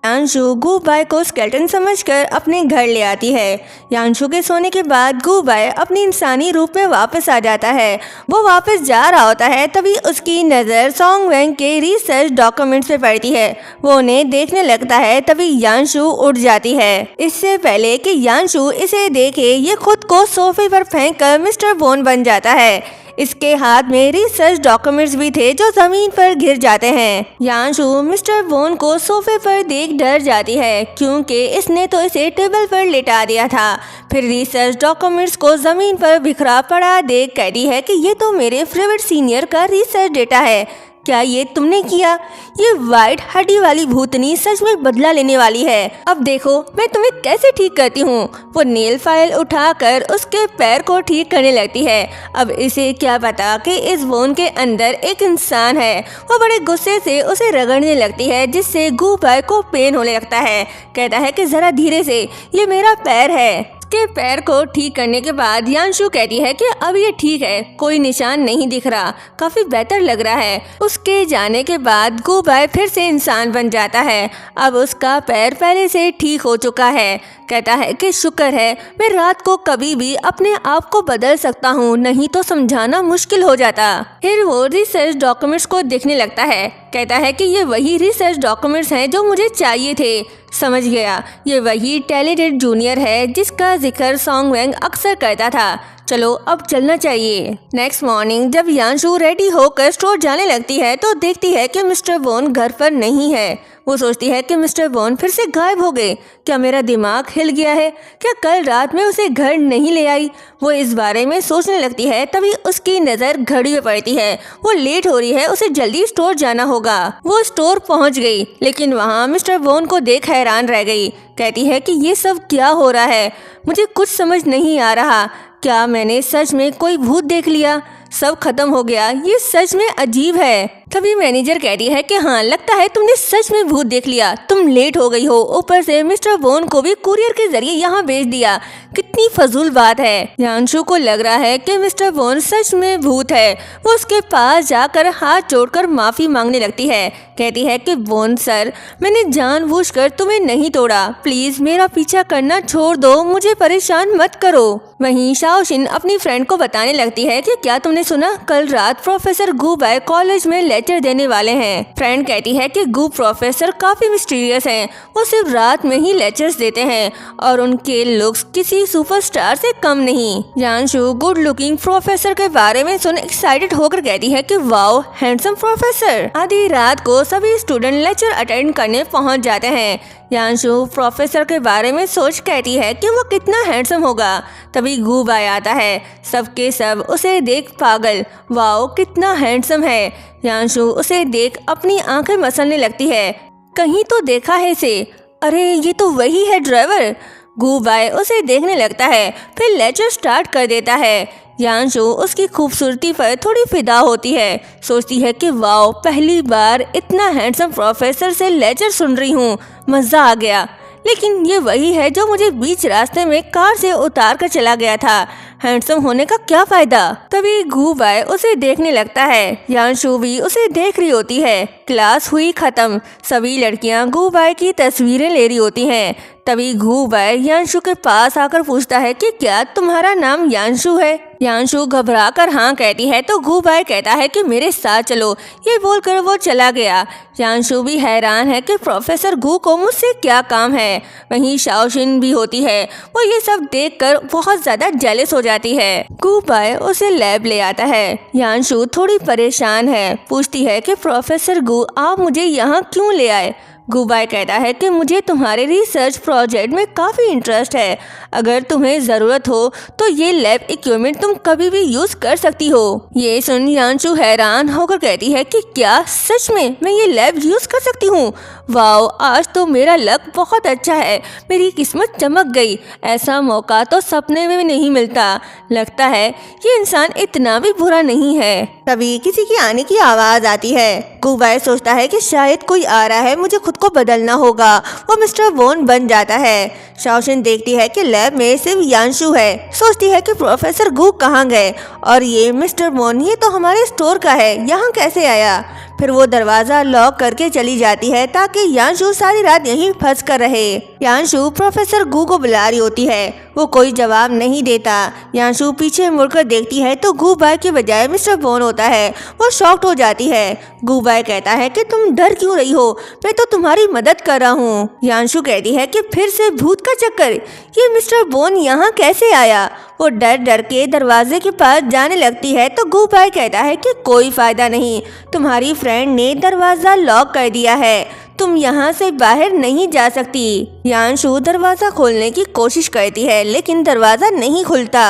यांशु गूबाई को स्केलेटन समझकर अपने घर ले आती है। यांशु के सोने के बाद गूबाई अपनी इंसानी रूप में वापस आ जाता है। वो वापस जा रहा होता है, तभी उसकी नज़र सोंग वेंग के रिसर्च डॉक्यूमेंट्स पे पड़ती है। वो उन्हें देखने लगता है, तभी यांशु उठ जाती है। इससे पहले कि यांशु इसे देखे, ये खुद को सोफे पर फेंक कर मिस्टर वोन बन जाता है। इसके हाथ में रिसर्च डॉक्यूमेंट्स भी थे जो जमीन पर गिर जाते हैं। यांशु मिस्टर वोन को सोफे पर देख डर जाती है, क्योंकि इसने तो इसे टेबल पर लिटा दिया था। फिर रिसर्च डॉक्यूमेंट्स को जमीन पर बिखरा पड़ा देख कहती है कि ये तो मेरे फेवरेट सीनियर का रिसर्च डेटा है, क्या ये तुमने किया? ये वाइट हड्डी वाली भूतनी सच में बदला लेने वाली है। अब देखो मैं तुम्हें कैसे ठीक करती हूँ। वो नेल फाइल उठाकर उसके पैर को ठीक करने लगती है। अब इसे क्या पता कि इस वोन के अंदर एक इंसान है। वो बड़े गुस्से से उसे रगड़ने लगती है, जिससे गूबाई को पेन होने लगता है। कहता है कि जरा धीरे से, ये मेरा पैर है। के पैर को ठीक करने के बाद यांशु कहती है कि अब ये ठीक है, कोई निशान नहीं दिख रहा, काफी बेहतर लग रहा है। उसके जाने के बाद गूबाई फिर से इंसान बन जाता है। अब उसका पैर पहले से ठीक हो चुका है। कहता है कि शुक्र है, मैं रात को कभी भी अपने आप को बदल सकता हूँ, नहीं तो समझाना मुश्किल हो जाता। फिर वो रिसर्च डॉक्यूमेंट्स को देखने लगता है। कहता है कि ये वही रिसर्च डॉक्यूमेंट्स हैं जो मुझे चाहिए थे। समझ गया, ये वही टैलेंटेड जूनियर है जिसका जिक्र सोंग वेंग अक्सर करता था। चलो अब चलना चाहिए। नेक्स्ट मॉर्निंग जब यांशु रेडी होकर स्टोर जाने लगती है तो देखती है कि मिस्टर वोन घर पर नहीं है। वो सोचती है कि मिस्टर वोन फिर से गायब हो गए। क्या मेरा दिमाग हिल गया है? क्या कल रात में उसे घर नहीं ले आई? वो इस बारे में सोचने लगती है, तभी उसकी नज़र घड़ी पे पड़ती है। वो लेट हो रही है, उसे जल्दी स्टोर जाना होगा। वो स्टोर पहुंच गई, लेकिन वहाँ मिस्टर वोन को देख हैरान रह गई। कहती है कि ये सब क्या हो रहा है, मुझे कुछ समझ नहीं आ रहा। क्या मैंने सच में कोई भूत देख लिया? सब खत्म हो गया, ये सच में अजीब है। तभी मैनेजर कहती है कि हाँ, लगता है तुमने सच में भूत देख लिया, तुम लेट हो गई हो, ऊपर से मिस्टर वोन को भी कुरियर के जरिए यहाँ भेज दिया। कितनी फजूल बात है। यांशु को लग रहा है कि मिस्टर वोन सच में भूत है। वो उसके पास जाकर हाथ जोड़कर माफी मांगने लगती है। कहती है कि वोन सर, मैंने जानबूझकर तुम्हें नहीं तोड़ा, प्लीज मेरा पीछा करना छोड़ दो, मुझे परेशान मत करो। वहीं शाओशिन अपनी फ्रेंड को बताने लगती है कि क्या तुमने सुना, कल रात प्रोफेसर गूबाई कॉलेज में लेक्चर देने वाले हैं। फ्रेंड कहती है कि गू प्रोफेसर काफी मिस्टीरियस हैं। वो सिर्फ रात में ही लेक्चर्स देते हैं और उनके लुक्स किसी सुपरस्टार से कम नहीं। यांशु गुड लुकिंग प्रोफेसर के बारे में सुन एक्साइटेड होकर कहती है कि वाओ, हैंडसम प्रोफेसर। आधी रात को सभी स्टूडेंट लेक्चर अटेंड करने पहुंच जाते हैं। यांशु प्रोफेसर के बारे में सोच कहती है कि वो कितना हैंडसम होगा। तभी गूबाई आता है। सबके सब उसे देख पागल, वाओ कितना हैंडसम है। यांशु उसे देख अपनी आंखें मसलने लगती है। कहीं तो देखा है इसे, अरे ये तो वही है ड्राइवर। गूबाई उसे देखने लगता है, फिर लेक्चर स्टार्ट कर देता है। यांशु उसकी खूबसूरती पर थोड़ी फिदा होती है। सोचती है कि वाओ, पहली बार इतना हैंडसम प्रोफेसर से लेक्चर सुन रही हूँ, मज़ा आ गया। लेकिन ये वही है जो मुझे बीच रास्ते में कार से उतार कर चला गया था। हैंडसम होने का क्या फायदा। तभी गूबाई उसे देखने लगता है। यांशु भी उसे देख रही होती है। क्लास हुई खत्म, सभी लड़कियां गूबाई की तस्वीरें ले रही होती हैं। तभी गूबाई यांशु के पास आकर पूछता है कि क्या तुम्हारा नाम यांशु है? यांशु घबरा कर हाँ कहती है तो गूबाई कहता है कि मेरे साथ चलो। ये बोलकर वो चला गया। यांशु भी हैरान है कि प्रोफेसर गू को मुझसे क्या काम है। वहीं शाओशिन भी होती है। वो ये सब देखकर बहुत ज्यादा जेलस हो जाती है। गूबाई उसे लैब ले आता है। यांशु थोड़ी परेशान है, पूछती है कि प्रोफेसर गू आप मुझे यहाँ क्यों ले आए? गूबाई कहता है कि मुझे तुम्हारे रिसर्च प्रोजेक्ट में काफ़ी इंटरेस्ट है। अगर तुम्हें ज़रूरत हो तो ये लैब इक्विपमेंट तुम कभी भी यूज़ कर सकती हो। ये सुन यांशु हैरान होकर कहती है कि क्या सच में मैं ये लैब यूज़ कर सकती हूँ? वाओ, आज तो मेरा लक बहुत अच्छा है, मेरी किस्मत चमक गई। ऐसा मौका तो सपने में भी नहीं मिलता। लगता है ये इंसान इतना भी बुरा नहीं है। तभी किसी की आने की आवाज़ आती है। गूबाई सोचता है कि शायद कोई आ रहा है, मुझे खुद को बदलना होगा। वो मिस्टर वोन बन जाता है। शाओशिन देखती है कि लैब में सिर्फ यांशु है। सोचती है कि प्रोफेसर गू कहाँ गए और ये मिस्टर वोन, ये तो हमारे स्टोर का है, यहाँ कैसे आया? फिर वो दरवाजा लॉक करके चली जाती है ताकि यांशु सारी रात यहीं फंस कर रहे। यांशु प्रोफेसर गू को बुला रही होती है, वो कोई जवाब नहीं देता। यांशु पीछे मुड़कर देखती है तो गू बाय के बजाय मिस्टर बोन होता है। वो शॉक्ड हो जाती है। गू बाय कहता है कि तुम डर क्यों रही हो, मैं तो तुम्हारी मदद कर रहा हूँ। यांशु कहती है कि फिर से भूत का चक्कर, ये मिस्टर बोन यहाँ कैसे आया। वो डर डर के दरवाजे के पास जाने लगती है तो गू बाय कहता है कि कोई फायदा नहीं, तुम्हारी फ्रेंड ने दरवाजा लॉक कर दिया है, तुम यहाँ से बाहर नहीं जा सकती। यांशु दरवाजा खोलने की कोशिश करती है लेकिन दरवाजा नहीं खुलता।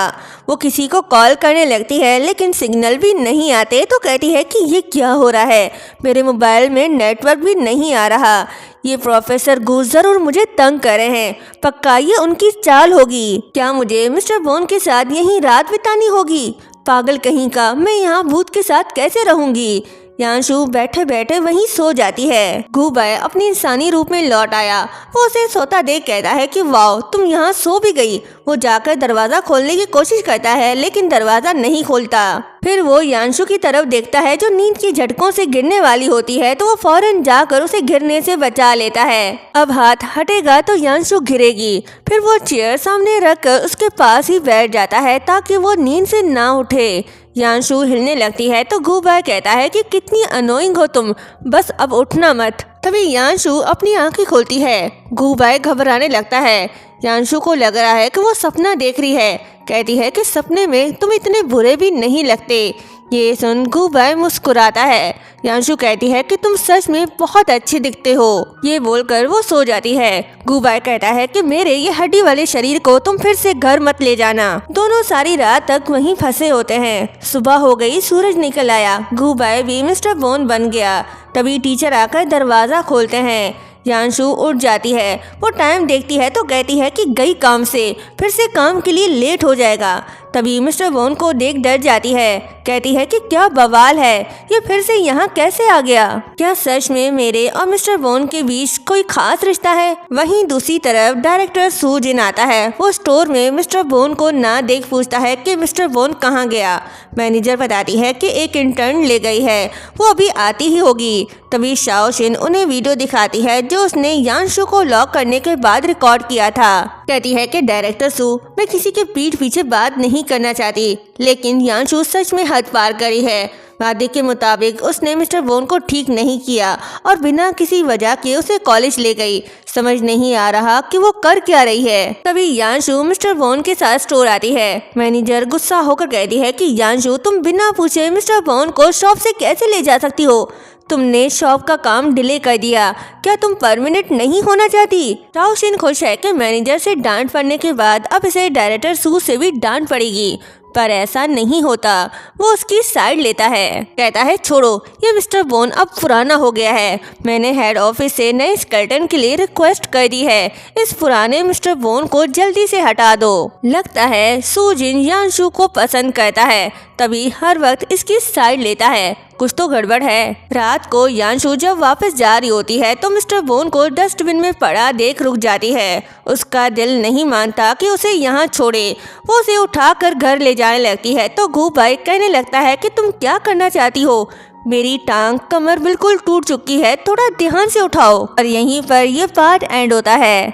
वो किसी को कॉल करने लगती है लेकिन सिग्नल भी नहीं आते तो कहती है कि ये क्या हो रहा है, मेरे मोबाइल में नेटवर्क भी नहीं आ रहा। ये प्रोफेसर गू जरूर मुझे तंग कर रहे हैं, पक्का ये उनकी चाल होगी। क्या मुझे मिस्टर बोन के साथ यहीं रात बितानी होगी? पागल कहीं का, मैं यहाँ भूत के साथ कैसे रहूंगी। यांशु बैठे बैठे वहीं सो जाती है। गू बाय अपनी इंसानी रूप में लौट आया। वो उसे सोता देख कहता है कि वाओ, तुम यहाँ सो भी गई। वो जाकर दरवाजा खोलने की कोशिश करता है लेकिन दरवाजा नहीं खोलता। फिर वो यांशु की तरफ देखता है जो नींद की झटकों से गिरने वाली होती है तो वो फौरन जाकर उसे गिरने से बचा लेता है। अब हाथ हटेगा तो यांशु गिरेगी। फिर वो चेयर सामने रखकर उसके पास ही बैठ जाता है ताकि वो नींद से ना उठे। यांशु हिलने लगती है तो गू बाय कहता है कि कितनी अनोइंग हो तुम, बस अब उठना मत। तभी यांशु अपनी आंखें खोलती है। गू बाय घबराने लगता है। यांशु को लग रहा है कि वो सपना देख रही है। कहती है कि सपने में तुम इतने बुरे भी नहीं लगते। ये सुन गू बाय मुस्कुराता है। यांशु कहती है कि तुम सच में बहुत अच्छे दिखते हो। ये बोलकर वो सो जाती है। गू बाय कहता है कि मेरे ये हड्डी वाले शरीर को तुम फिर से घर मत ले जाना। दोनों सारी रात तक वहीं फंसे होते हैं। सुबह हो गई, सूरज निकल आया। गू बाय भी मिस्टर बोन बन गया। तभी टीचर आकर दरवाजा खोलते हैं। यांशु उठ जाती है। वो टाइम देखती है तो कहती है कि गई काम से, फिर से काम के लिए लेट हो जाएगा। तभी मिस्टर बोन को देख डर जाती है। कहती है कि क्या बवाल है, ये फिर से यहाँ कैसे आ गया? क्या सच में मेरे और मिस्टर बोन के बीच कोई खास रिश्ता है? वहीं दूसरी तरफ डायरेक्टर सू जिन आता है। वो स्टोर में मिस्टर बोन को ना देख पूछता है कि मिस्टर बोन कहाँ गया। मैनेजर बताती है कि एक इंटर्न ले गई है, वो अभी आती ही होगी। तभी शाओ शिन उन्हें वीडियो दिखाती है जो उसने यांशु को लॉक करने के बाद रिकॉर्ड किया था। कहती है कि डायरेक्टर सू, मैं किसी के पीठ पीछे बात नहीं करना चाहती, लेकिन यांशु सच में हद पार करी है। वादे के मुताबिक उसने मिस्टर बोन को ठीक नहीं किया और बिना किसी वजह के उसे कॉलेज ले गई। समझ नहीं आ रहा कि वो कर क्या रही है। तभी यांशु मिस्टर बोन के साथ स्टोर आती है। मैनेजर गुस्सा होकर कहती है कि यांशु, तुम बिना पूछे मिस्टर बोन को शॉप से कैसे ले जा सकती हो? तुमने शॉप का काम डिले कर दिया। क्या तुम परमानेंट नहीं होना चाहती? शाओ शिन खुश है कि मैनेजर से डांट पड़ने के बाद अब इसे डायरेक्टर सू से भी डांट पड़ेगी, पर ऐसा नहीं होता। वो उसकी साइड लेता है। कहता है छोड़ो, ये मिस्टर बोन अब पुराना हो गया है। मैंने हेड ऑफिस से नए स्केलेटन के लिए रिक्वेस्ट कर दी है। इस पुराने मिस्टर बोन को जल्दी से हटा दो। लगता है सू जिन यांशु को पसंद करता है, तभी हर वक्त इसकी साइड लेता है। कुछ तो गड़बड़ है। रात को यांशु जब वापस जा रही होती है तो मिस्टर बोन को डस्टबिन में पड़ा देख रुक जाती है। उसका दिल नहीं मानता कि उसे यहाँ छोड़े। वो उसे उठाकर घर ले जाने लगती है तो गू बाय कहने लगता है कि तुम क्या करना चाहती हो? मेरी टांग कमर बिल्कुल टूट चुकी है, थोड़ा ध्यान से उठाओ। और यहीं पर यह पार्ट एंड होता है।